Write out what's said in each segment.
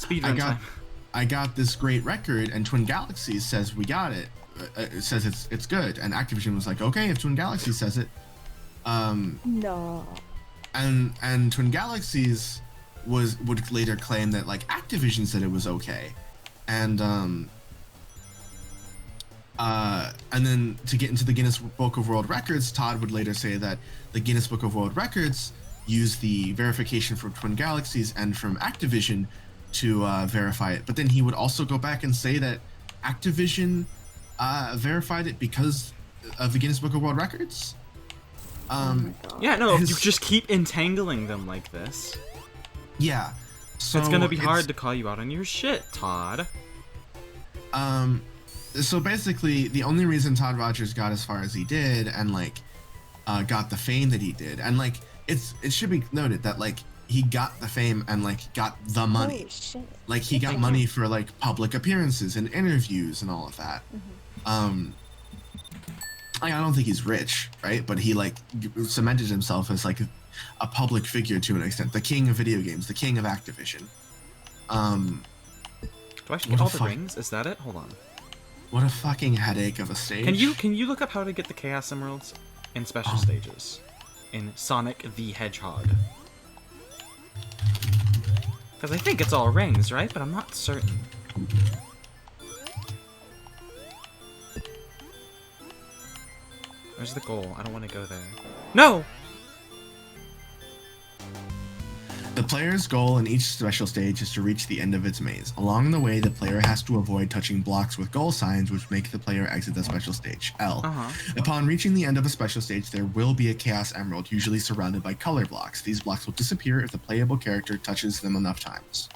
Speedrun time. I got this great record, and Twin Galaxies says we got it. It says it's good, and Activision was like, okay, if Twin Galaxies says it. No. And Twin Galaxies would later claim that like Activision said it was okay, and then to get into the Guinness Book of World Records, Todd would later say that the Guinness Book of World Records used the verification from Twin Galaxies and from Activision to verify it. But then he would also go back and say that Activision verified it because of the Guinness Book of World Records. Yeah, no, you just keep entangling them like this. Yeah. So it's gonna be hard to call you out on your shit, Todd. So basically, the only reason Todd Rogers got as far as he did, and like, got the fame that he did, and like, it should be noted that like he got the fame and like got the money. Holy shit. Like he got money for like public appearances and interviews and all of that. Like, I don't think he's rich, right? But he like cemented himself as like a public figure to an extent, the king of video games, the king of Activision. Do I get all the rings? Is that it? Hold on. What a fucking headache of a stage. Can you look up how to get the Chaos Emeralds in special stages in Sonic the Hedgehog? Because I think it's all rings, right? But I'm not certain. Where's the goal? I don't want to go there. No! The player's goal in each special stage is to reach the end of its maze. Along the way, the player has to avoid touching blocks with goal signs, which make the player exit the special stage. L. Upon reaching the end of a special stage, there will be a Chaos Emerald, usually surrounded by color blocks. These blocks will disappear if the playable character touches them enough times.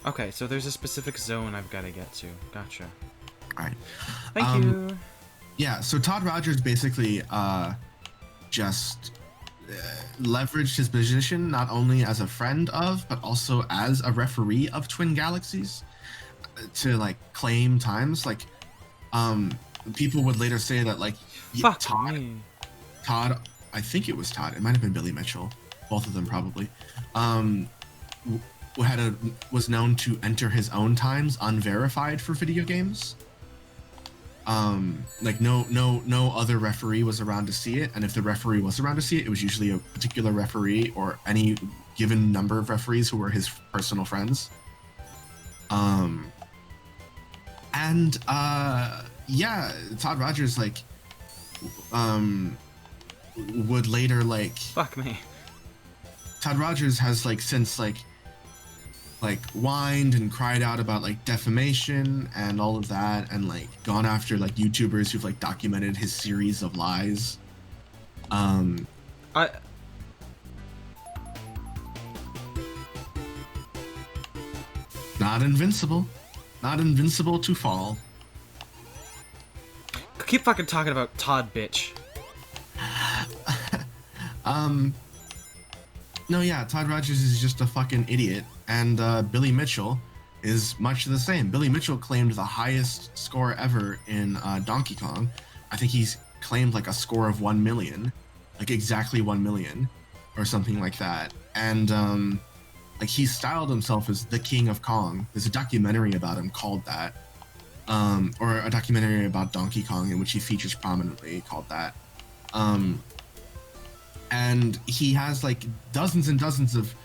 Okay, so there's a specific zone I've got to get to. Gotcha. Alright. Thank you. Yeah, so Todd Rogers basically just leveraged his position not only as a friend of, but also as a referee of Twin Galaxies to like claim times. Like, people would later say that like Todd, I think it was Todd. It might have been Billy Mitchell. Both of them probably. Was known to enter his own times unverified for video games. Like no other referee was around to see it, and if the referee was around to see it, it was usually a particular referee or any given number of referees who were his personal friends. Yeah, Todd Rogers like would later like fuck me. Todd Rogers has like since like whined and cried out about like defamation and all of that, and like gone after like YouTubers who've like documented his series of lies. Not invincible to fall. Keep fucking talking about Todd, bitch. No, yeah, Todd Rogers is just a fucking idiot, and Billy Mitchell is much the same. Billy Mitchell claimed the highest score ever in Donkey Kong. I think he's claimed like a score of 1 million, like exactly 1 million, or something like that. And like he styled himself as the King of Kong. There's a documentary about him called that, or a documentary about Donkey Kong in which he features prominently called that. And he has like dozens and dozens of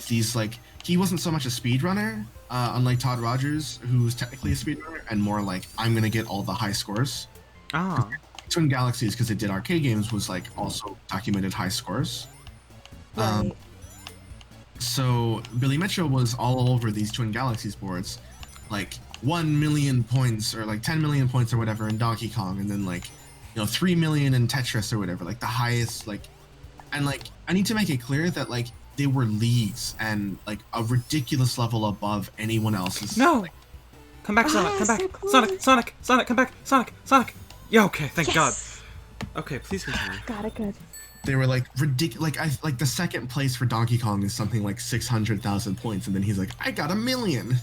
these, like, he wasn't so much a speedrunner, unlike Todd Rogers, who's technically a speedrunner, and more like, I'm gonna get all the high scores. Twin Galaxies, because it did arcade games, was like also documented high scores. Right. So Billy Mitchell was all over these Twin Galaxies boards, like 1 million points or like 10 million points or whatever in Donkey Kong, and then like, 3 million in Tetris or whatever, like the highest, like. And like, I need to make it clear that like they were leagues and like a ridiculous level above anyone else's. No, like, come back, Sonic! Come back, so cool. Sonic! Come back, Sonic! Yeah, okay, thank God. Okay, please continue. Got it good. They were like ridiculous. Like the second place for Donkey Kong is something like 600,000 points, and then he's like, I got 1 million.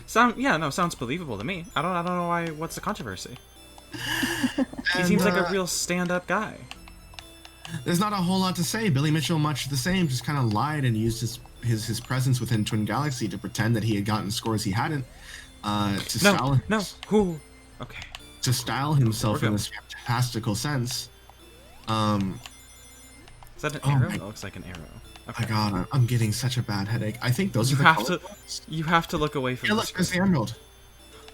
Sounds believable to me. I don't know why. What's the controversy? He seems like a real stand-up guy. There's not a whole lot to say. Billy Mitchell, much the same, just kind of lied and used his presence within Twin Galaxy to pretend that he had gotten scores he hadn't. Who? Okay. To style himself We're in good. this fantastical sense. Is that an arrow? It looks like an arrow. Okay. My God, I'm getting such a bad headache. I think those You are the have color to. ones. You have to look away from Yeah, the look, there's the screen. emerald.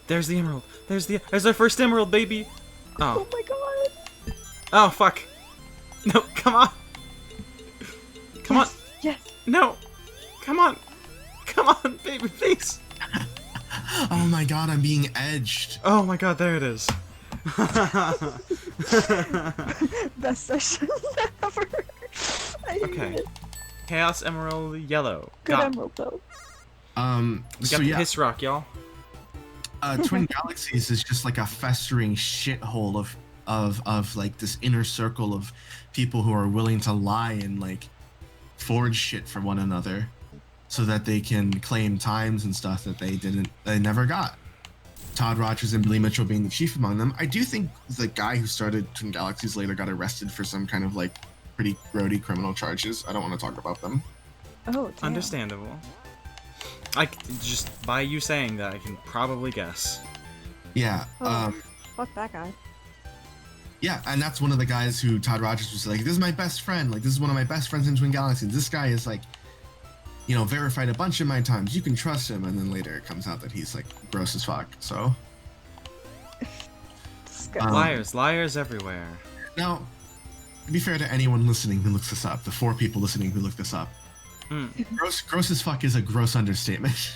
There's the emerald. There's our first emerald, baby. Oh Oh. my god. Oh fuck. No, come on. Come on. Yes. No. Come on. Come on, baby, please. Oh my God, I'm being edged. Oh my god, there it is. Best session ever. I hate Okay. it. Chaos Emerald Yellow. Good Got, emerald though. we So got the yeah, piss rock, y'all. Twin Galaxies is just like a festering shithole of like this inner circle of people who are willing to lie and like forge shit for one another so that they can claim times and stuff that they never got. Todd Rogers and Billy Mitchell being the chief among them. I do think the guy who started Twin Galaxies later got arrested for some kind of like pretty grody criminal charges. I don't want to talk about them. Oh, damn. Understandable. Just by you saying that, I can probably guess. Yeah. Oh. Fuck that guy. Yeah, and that's one of the guys who Todd Rogers was like, this is my best friend. Like, this is one of my best friends in Twin Galaxies. This guy is like, you know, verified a bunch of my times. You can trust him. And then later it comes out that he's like gross as fuck. So. Disgusting. Liars everywhere. Now, to be fair to anyone listening who looks this up, the 4 people listening who look this up, gross as fuck is a gross understatement.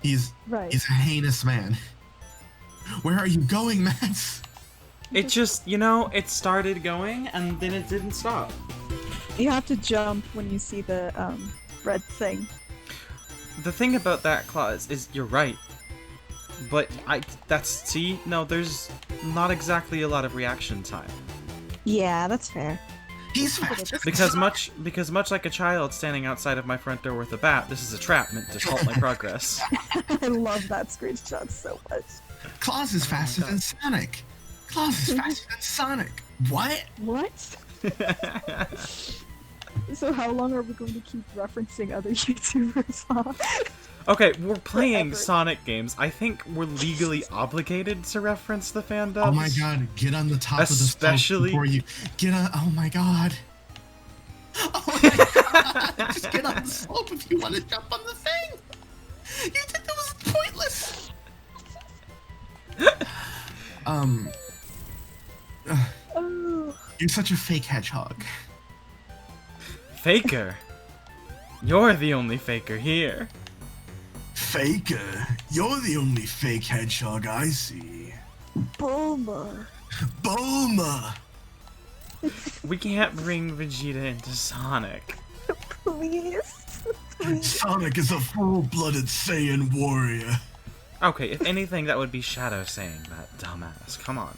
He's Right. a heinous man. Where are you going, Max? It just, it started going and then it didn't stop. You have to jump when you see the red thing. The thing about that clause is you're right. But there's not exactly a lot of reaction time. Yeah, that's fair. He's fast. Because much like a child standing outside of my front door with a bat, this is a trap meant to halt my progress. I love that screenshot so much. Claus is faster than Sonic. Claus is faster than Sonic. What? What? So how long are we going to keep referencing other YouTubers? Huh? Okay, we're playing Forever. Sonic games. I think we're legally obligated to reference the fandom. Oh my God! Get on the top Especially- of the slope before you get on. Oh my God! Oh my God! Just get on the slope if you want to jump on the thing. You think that was pointless? Oh. You're such a fake hedgehog. Faker. You're the only faker here. Faker, you're the only fake hedgehog I see. Bulma. Bulma. We can't bring Vegeta into Sonic. Please. Please. Sonic is a full-blooded Saiyan warrior. Okay, if anything, that would be Shadow saying that, dumbass. Come on.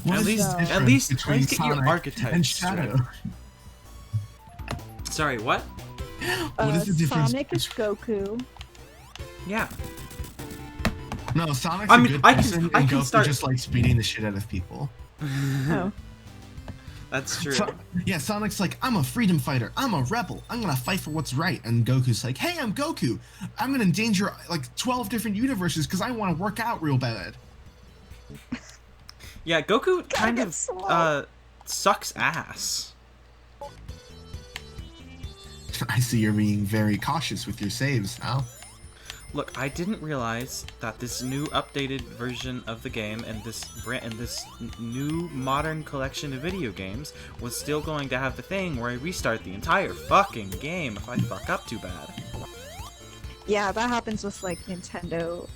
What is least- the at difference least between get your Sonic archetypes and Shadow? Sorry, what? What is the difference? Sonic is Goku. Yeah. No, Sonic's I mean, a good I can- person, I and can Goku start- just likes beating the shit out of people. Oh. That's true. Yeah, Sonic's like, I'm a freedom fighter. I'm a rebel. I'm gonna fight for what's right. And Goku's like, hey, I'm Goku. I'm gonna endanger like 12 different universes because I want to work out real bad. Yeah, Goku kind get of slow. sucks ass. I see you're being very cautious with your saves now. Look, I didn't realize that this new updated version of the game and this new modern collection of video games was still going to have the thing where I restart the entire fucking game if I fuck up too bad. Yeah, that happens with like Nintendo,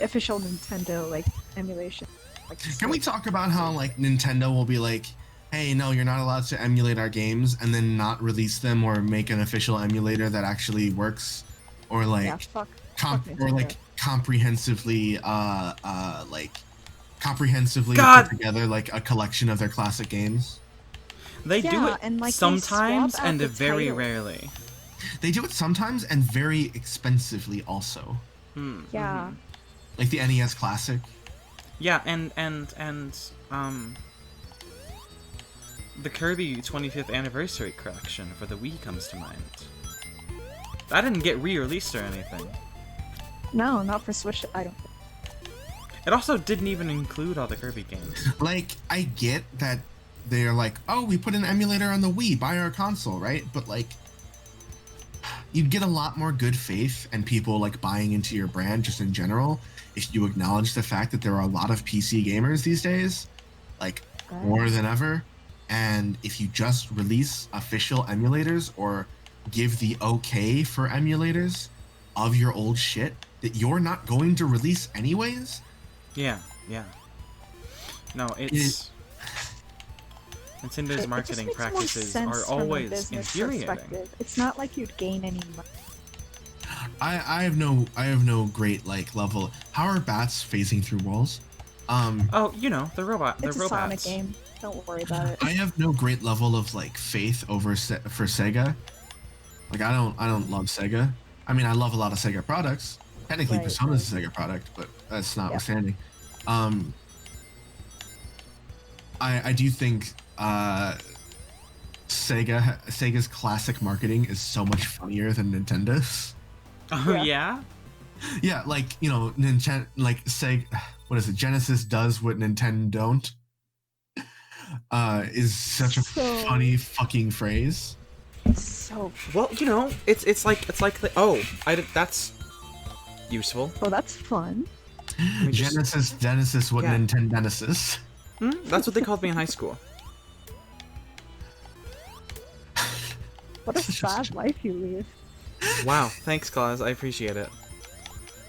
official Nintendo like emulation. Like, Can we talk about how like Nintendo will be like, hey, no, you're not allowed to emulate our games, and then not release them or make an official emulator that actually works, or like Yeah, fuck. or Nintendo. like comprehensively God! put together like a collection of their classic games. They do Yeah, it and, like, they sometimes swap out and the very title. rarely. They do it sometimes and very expensively also. Yeah. Like the NES Classic. Yeah, and the Kirby 25th Anniversary Collection for the Wii comes to mind. That didn't get re-released or anything. No, not for Switch. I don't. It also didn't even include all the Kirby games. Like, I get that they're like, oh, we put an emulator on the Wii, buy our console, right? But like, you'd get a lot more good faith and people like buying into your brand just in general if you acknowledge the fact that there are a lot of PC gamers these days, like more than ever. And if you just release official emulators or give the okay for emulators of your old shit that you're not going to release anyways. Yeah. No, it's... Nintendo's marketing practices are always infuriating. It's not like you'd gain any money. I have no great like level. How are bats phasing through walls? Oh, you know, the robots. It's a Sonic game. Don't worry about it. I have no great level of like faith over for Sega. Like I don't love Sega. I mean, I love a lot of Sega products. Technically, Persona's a Sega product, but that's notwithstanding. I do think Sega's classic marketing is so much funnier than Nintendo's. Oh yeah? Yeah, like, you know, Nintendo, like Sega, what is it? Genesis does what Nintendo don't. Is such a funny fucking phrase. So well, you know, it's like the that's useful. Oh, that's fun. Genesis what Nintendo Genesis. That's what they called me in high school. What a sad life you lead. Wow, thanks, Claus. I appreciate it.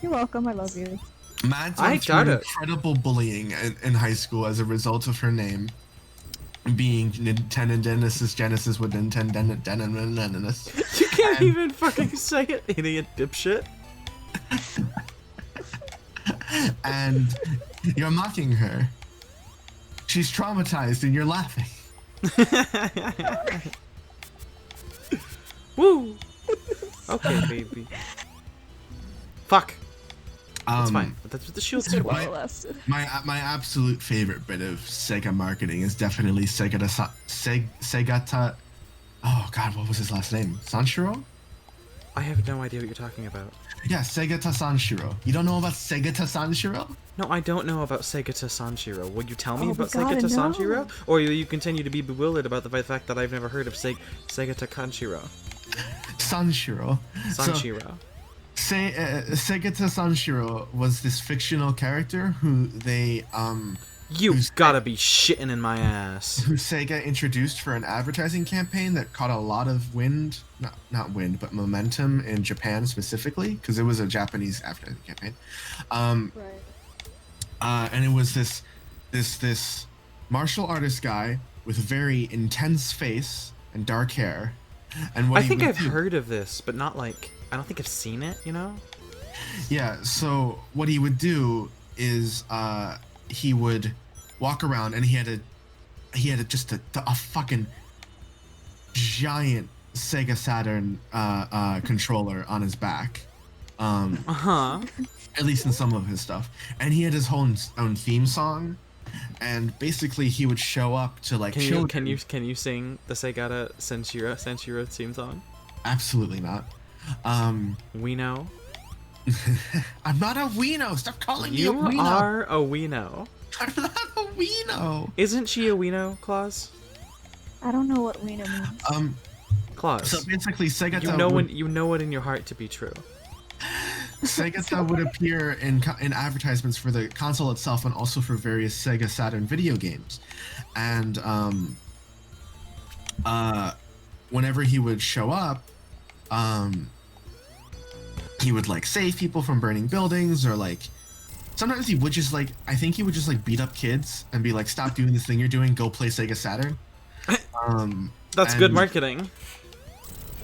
You're welcome. I love you. Mads went through incredible bullying in high school as a result of her name being Nintendo Genesis with Nintendo Genesis. You can't even fucking say it, idiot dipshit. And you're mocking her. She's traumatized and you're laughing. Woo! Okay, baby. Fuck. That's fine. But that's what the shield's do. My absolute favorite bit of Sega marketing is definitely Sega. Oh god, what was his last name? Sanshiro? I have no idea what you're talking about. Yeah, Sega Sanshiro. You don't know about Sega Sanshiro? No, I don't know about Sega Sanshiro. Would you tell me about Sega Sanshiro? Or will you continue to be bewildered about the fact that I've never heard of Sega Kanshiro? Sanshiro. Sanshiro. Sega Sanshiro was this fictional character who they You've gotta be shitting in my ass. Who Sega introduced for an advertising campaign that caught a lot of not wind, but momentum in Japan specifically, because it was a Japanese advertising campaign. And it was this martial artist guy with a very intense face and dark hair. And what I think I've heard of this, but not like, I don't think I've seen it, you know? Yeah, so what he would do is he would walk around and he had just a fucking giant Sega Saturn controller on his back. At least in some of his stuff. And he had his own theme song. And basically he would show up to like Can you sing the Sega Sanshiro theme song? Absolutely not. We know. I'm not a weeno. Stop calling me a weeno. You are a weeno. I'm not a weeno. Isn't she a weeno, Claus? I don't know what weeno means. Claus. So basically, Sega. You know it in your heart to be true. Sega would appear in advertisements for the console itself and also for various Sega Saturn video games, and whenever he would show up, he would like save people from burning buildings, or like sometimes he would just like he would just like beat up kids and be like, stop doing this thing you're doing, go play Sega Saturn. That's good marketing.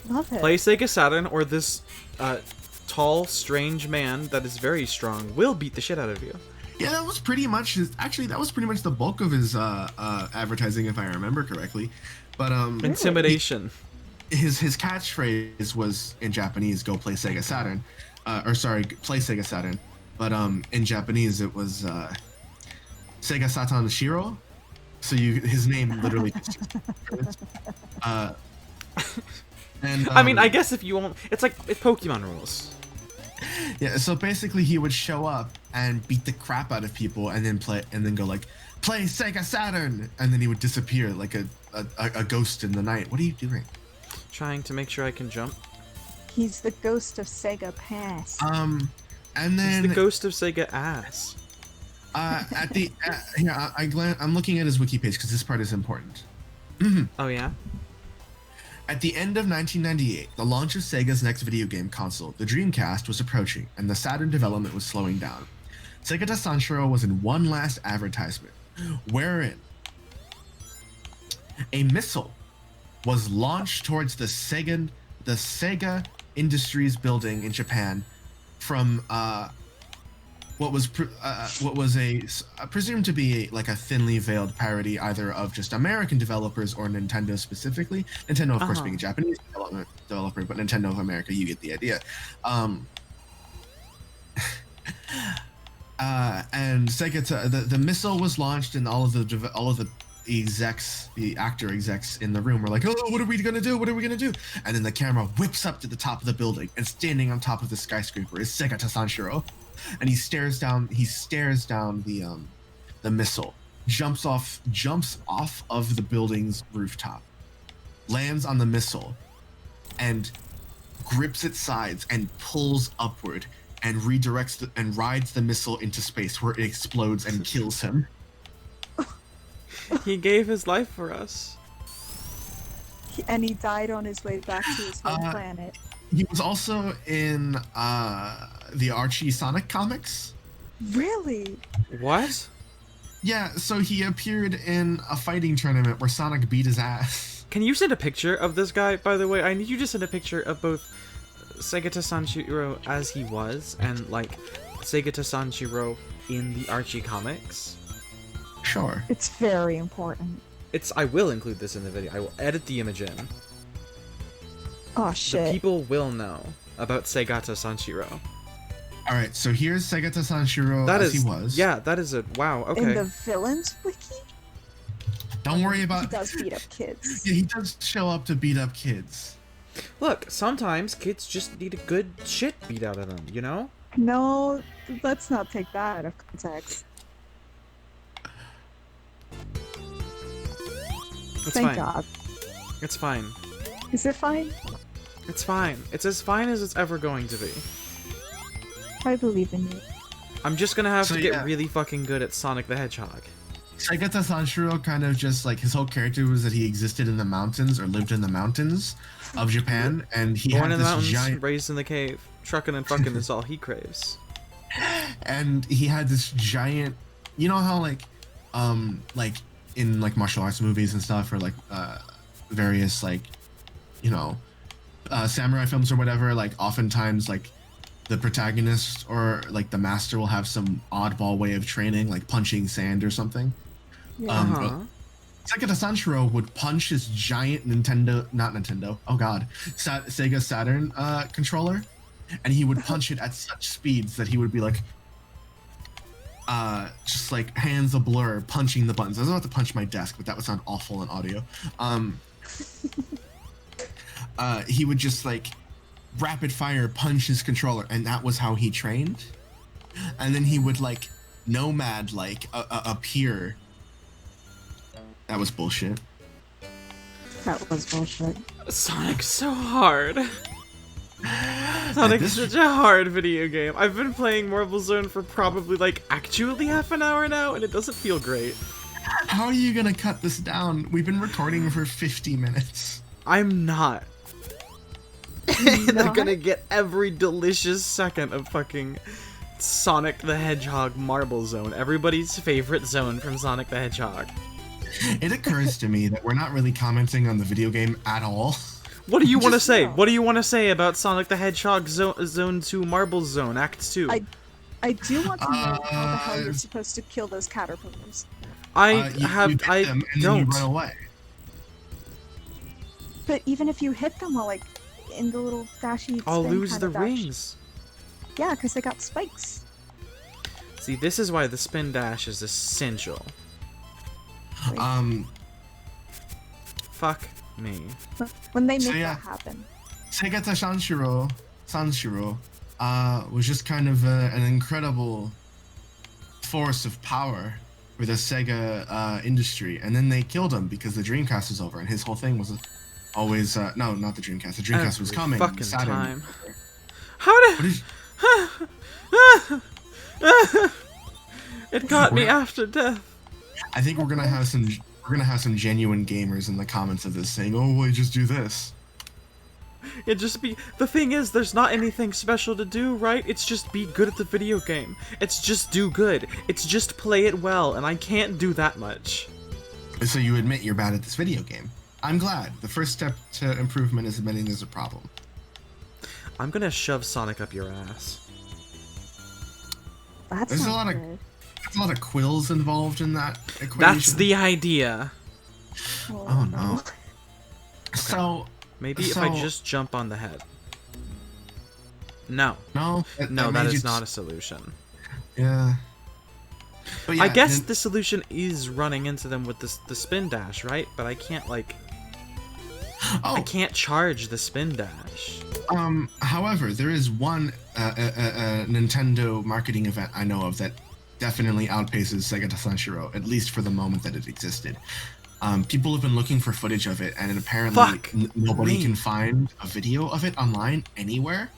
Love it. Play Sega Saturn, or this tall, strange man that is very strong will beat the shit out of you. Yeah, that was pretty much the bulk of his advertising, if I remember correctly. But intimidation. His catchphrase was in Japanese, "Go play Sega Saturn," play Sega Saturn. But in Japanese it was Sega Satan SHIRO, So his name literally just and I mean, I guess if you won't, it's Pokemon rules. yeah, so basically he would show up and beat the crap out of people and then go like, play Sega Saturn, and then he would disappear like a ghost in the night. What are you doing? Trying to make sure I can jump. He's the ghost of Sega Past. And then He's the ghost of Sega ass. I'm looking at his wiki page because this part is important. Oh yeah? At the end of 1998, the launch of Sega's next video game console, the Dreamcast, was approaching, and the Saturn development was slowing down. Sega Sanshiro was in one last advertisement, wherein a missile was launched towards the Sega Industries building in Japan from what was presumed to be like a thinly veiled parody either of just American developers or Nintendo specifically. Nintendo, of course, being a Japanese developer, but Nintendo of America, you get the idea. And Sega, the missile was launched, and all of the execs, the actor execs in the room were like, "Oh, what are we gonna do? What are we gonna do?" And then the camera whips up to the top of the building, and standing on top of the skyscraper is Sega Sanshiro. And he stares down the missile, jumps off of the building's rooftop, lands on the missile, and grips its sides and pulls upward and redirects and rides the missile into space, where it explodes and kills him. He gave his life for us. And he died on his way back to his home planet. He was also in the Archie Sonic comics. Really? What? Yeah, so he appeared in a fighting tournament where Sonic beat his ass. Can you send a picture of this guy, by the way? I need you to send a picture of both Sega Sanshiro as he was and, like, Sega Sanshiro in the Archie comics. Sure. It's very important. I will include this in the video. I will edit the image in. Oh shit. The people will know about Sega Sanshiro. Alright, so here's Sega Sanshiro as he was. Yeah, that is a... Wow, okay. In the villains wiki? Don't worry about... He does beat up kids. Yeah, he does show up to beat up kids. Look, sometimes kids just need a good shit beat out of them, you know? No, let's not take that out of context. It's Thank fine. God. It's fine. Is it fine? It's fine. It's as fine as it's ever going to be. I believe in you. I'm just gonna have to get really fucking good at Sonic the Hedgehog. Sega Sanshiro kind of just like his whole character was that he existed in the mountains or lived in the mountains of Japan, and he Born had in the this mountains, giant, raised in the cave, trucking and fucking is all he craves. and he had this giant, you know how like in like martial arts movies and stuff, or like various like, you know, samurai films or whatever, like oftentimes like the protagonist or like the master will have some oddball way of training, like punching sand or something. Yeah. Sega Sanshiro would punch his giant Sega Saturn controller, and he would punch it at such speeds that he would be like, just like hands a blur, punching the buttons. I was about to punch my desk, but that would sound awful in audio. He would just like rapid fire punch his controller, and that was how he trained. And then he would like nomad like appear. That was bullshit. That was bullshit. Sonic's so hard. Sonic's such a hard video game. I've been playing Marble Zone for probably like actually half an hour now, and it doesn't feel great. How are you gonna cut this down? We've been recording for 50 minutes. I'm not. I'm gonna get every delicious second of fucking Sonic the Hedgehog Marble Zone, everybody's favorite zone from Sonic the Hedgehog. It occurs to me that we're not really commenting on the video game at all. What do you want to say? What do you want to say about Sonic the Hedgehog Zone 2 Marble Zone Act 2? I do want to know how the hell you're supposed to kill those caterpillars. I you hit them and then you run away. But even if you hit them while like in the little dashy, I'll lose the rings. Yeah, because they got spikes. See, this is why the spin dash is essential. Like, Fuck me. when they make So, yeah. that happen. SEGA Sanshiro was just kind of an incredible force of power for the Sega industry, and then they killed him because the Dreamcast was over, and his whole thing was always no, not the Dreamcast. The Dreamcast was Every coming. fucking Saturn. time. How What did is, it got me after death? I think we're gonna have some genuine gamers in the comments of this saying, "Oh, why just do this?" It just be the thing is there's not anything special to do, right? It's just be good at the video game. It's just do good. It's just play it well, and I can't do that much. So you admit you're bad at this video game. I'm glad. The first step to improvement is admitting there's a problem. I'm gonna shove Sonic up your ass. That's There's a not lot of good. There's a lot of quills involved in that equation. That's the idea. Oh no. So Maybe if I So- just jump on the head. No. no, No, that made is you- not a solution. Yeah. But yeah, I guess then- the solution is running into them with the spin dash, right? But I can't, like... Oh, I can't charge the spin dash. However, there is one Nintendo marketing event I know of that definitely outpaces Sega Sanshiro, at least for the moment that it existed. People have been looking for footage of it, and apparently Fuck nobody me. can find a video of it online anywhere.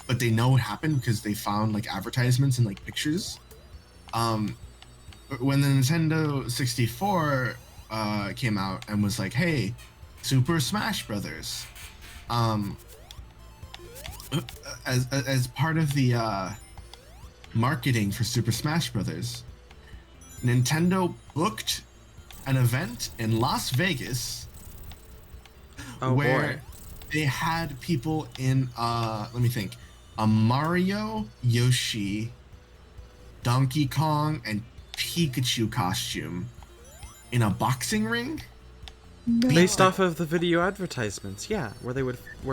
But they know it happened because they found like advertisements and like pictures. When the Nintendo 64 came out and was like, "Hey, Super Smash Brothers," as part of the marketing for Super Smash Brothers, Nintendo booked an event in Las Vegas Oh where boy. they had people in let me think, a Mario, Yoshi, Donkey Kong, and Pikachu costume in a boxing ring. No. Based off of the video advertisements, yeah, where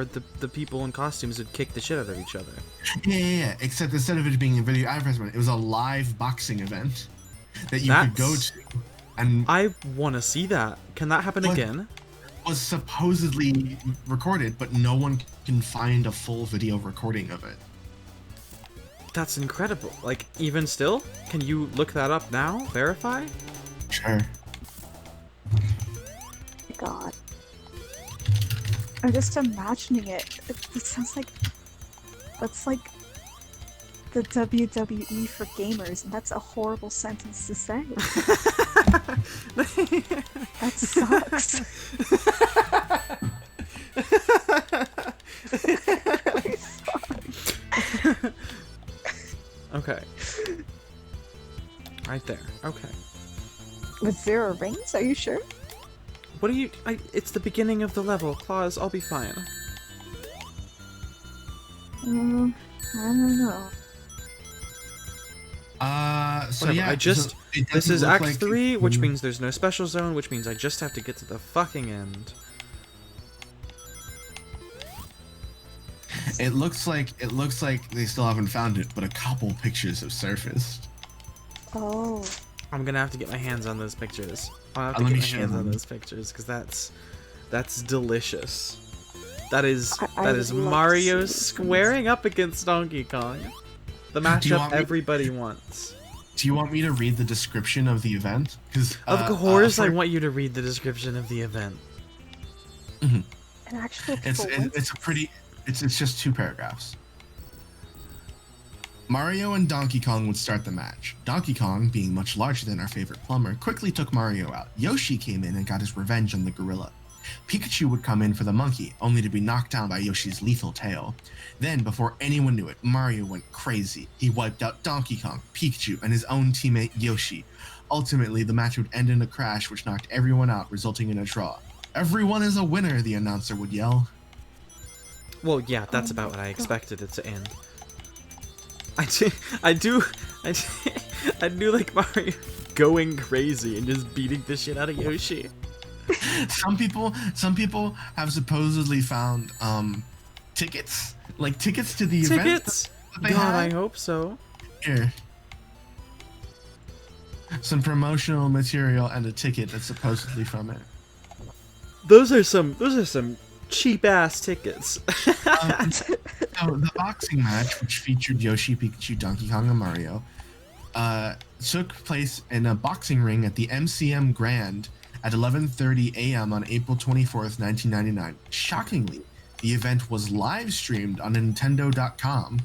the people in costumes would kick the shit out of each other. Yeah. Except instead of it being a video advertisement, it was a live boxing event that you could go That's- to, and I want to see that. Can that happen What? again? was supposedly recorded, but no one can find a full video recording of it. That's incredible. Like, even still? Can you look that up now? Verify? Sure. God. I'm just imagining it. It sounds like that's like the WWE for gamers, and that's a horrible sentence to say. That sucks. It really sucks. Okay. Right there. Okay. With 0 rings, are you sure? What are you... it's the beginning of the level, Claus. I'll be fine. I don't know. So Whatever, yeah, I just... so it This doesn't is look Act like- 3, which means there's no special zone, which means I just have to get to the fucking end. It looks like they still haven't found it, but a couple pictures have surfaced. Oh. I'm gonna have to get my hands on those pictures. I'll have to Let get me my share hands on them. those pictures, because that's delicious. That is I that is would love to Mario see these squaring up against Donkey Kong. The Do you matchup want me- everybody wants. Do you want me to read the description of the event? Because Of course, I want you to read the description of the event. And actually, it's just 2 paragraphs. Mario and Donkey Kong would start the match. Donkey Kong, being much larger than our favorite plumber, quickly took Mario out. Yoshi came in and got his revenge on the gorilla. Pikachu would come in for the monkey, only to be knocked down by Yoshi's lethal tail. Then, before anyone knew it, Mario went crazy. He wiped out Donkey Kong, Pikachu, and his own teammate Yoshi. Ultimately, the match would end in a crash which knocked everyone out, resulting in a draw. "Everyone is a winner," the announcer would yell. Well, yeah, that's Oh about my what I God. expected it to end. I do like Mario going crazy and just beating the shit out of Yoshi. Some people have supposedly found tickets to the event Tickets? that they God, I had. hope so. Here. some promotional material and a ticket that's supposedly from it. Those are some cheap ass tickets. So the boxing match, which featured Yoshi, Pikachu, Donkey Kong, and Mario, took place in a boxing ring at the MCM Grand at 11:30 a.m. on April 24th, 1999. Shockingly, the event was live streamed on Nintendo.com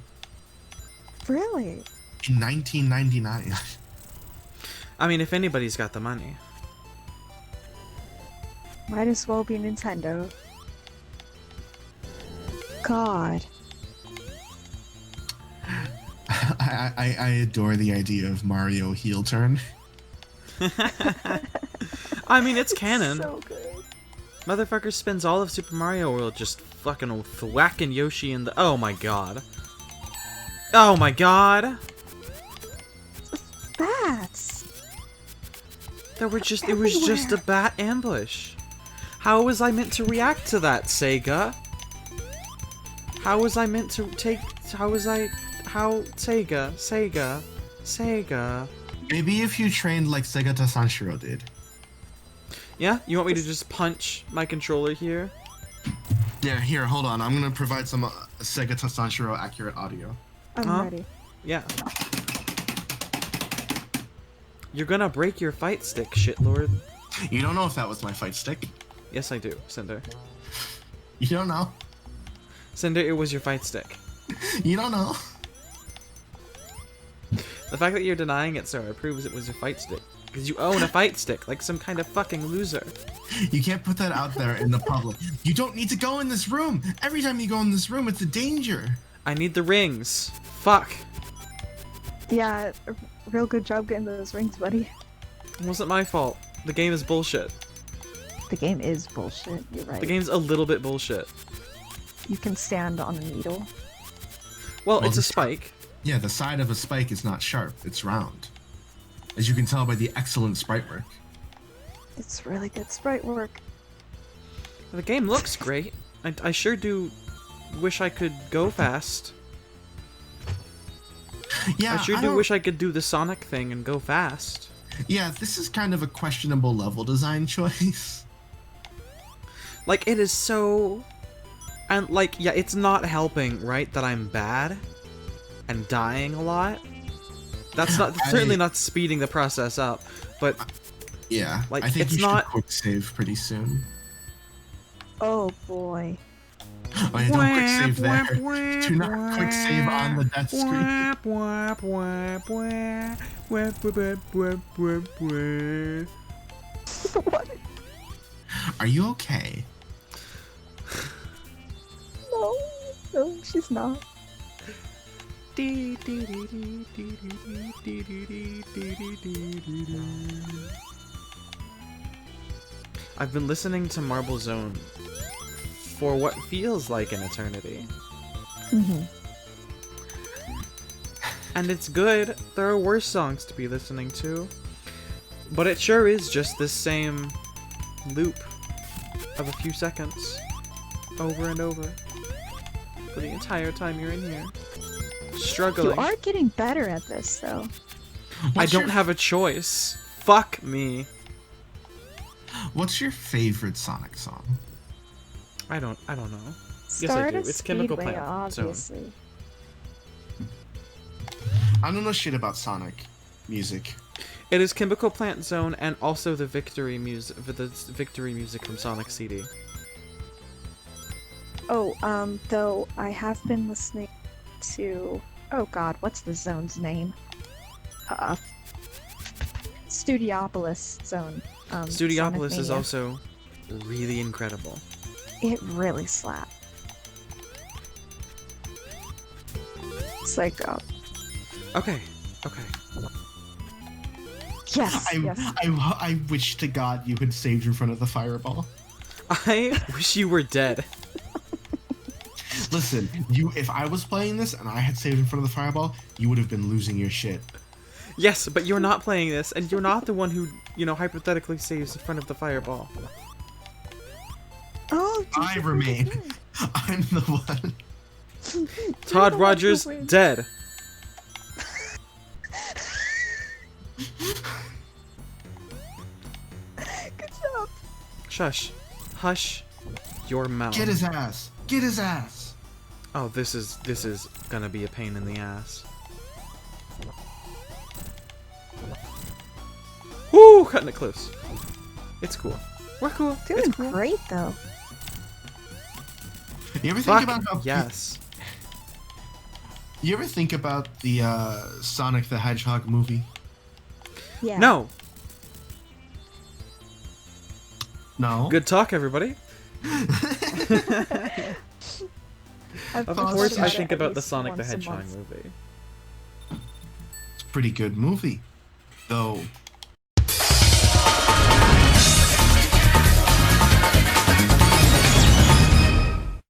Really? in 1999. I mean, if anybody's got the money. Might as well be Nintendo. God. I adore the idea of Mario heel turn. I mean, it's canon. So good. Motherfucker spends all of Super Mario World just fucking whacking Yoshi in the. Oh my god. Oh my god. Bats. There were just. It was just a bat ambush. How was I meant to react to that, Sega? How was I meant to take? How was I? How Sega? Maybe if you trained like SEGA SATAN did. Yeah, you want me to just punch my controller here? Yeah, here, hold on. I'm gonna provide some SEGA SATAN accurate audio. I'm ready. Yeah. You're gonna break your fight stick, shitlord. You don't know if that was my fight stick. Yes, I do, Cinder. You don't know. Cinder, it was your fight stick. You don't know. The fact that you're denying it, sir, proves it was your fight stick. Because you own a fight stick, like some kind of fucking loser. You can't put that out there in the public. You don't need to go in this room. Every time you go in this room, it's a danger. I need the rings. Fuck. Yeah, real good job getting those rings, buddy. It wasn't my fault. The game is bullshit. The game is bullshit, you're right. The game's a little bit bullshit. You can stand on a needle. Well, it's a spike. Yeah, the side of a spike is not sharp. It's round. As you can tell by the excellent sprite work. It's really good sprite work. The game looks great. I sure do wish I could go fast. Yeah, I sure do wish I could do the Sonic thing and go fast. Yeah, this is kind of a questionable level design choice. Like, it is so... And, like, yeah, it's not helping, right, that I'm bad and dying a lot. That's not certainly not speeding the process up, but... Yeah, like, I think it's you not... should quick save pretty soon. Oh boy. Oh yeah, don't quick save there. Do not quick save on the death screen. What? Are you okay? No, she's not. I've been listening to Marble Zone for what feels like an eternity. Mm-hmm. And it's good. There are worse songs to be listening to. But it sure is just this same loop of a few seconds over and over for the entire time you're in here. Struggling. You are getting better at this, though. I don't have a choice. Fuck me. What's your favorite Sonic song? I don't know. Yes, I Start do. a It's Chemical Speedway, Plant Zone. obviously. I don't know shit about Sonic music. It is Chemical Plant Zone and also the victory music from Sonic CD. Oh, though I have been listening to... Oh god, what's the zone's name? Studiopolis Zone. Studiopolis Sonic is Mania. also really incredible. It really slapped. It's like, Okay. yes, yes. I wish to God you had saved in front of the fireball. I wish you were dead. Listen, if I was playing this and I had saved in front of the fireball, you would have been losing your shit. Yes, but you're not playing this, and you're not the one who, hypothetically saves in front of the fireball. Oh, I remain. I'm the one. Todd Rogers, dead. Shush. Hush your mouth. Get his ass. Get his ass. Oh, this is gonna be a pain in the ass. Woo! Cutting it close. It's cool. We're cool. Doing It's cool. great though. You ever think Fuck about how yes. You ever think about the Sonic the Hedgehog movie? Yeah. No. No. Good talk, everybody. I've Of thought course, about I it think at about the least Sonic the once a Hedgehog month. movie. It's a pretty good movie, though.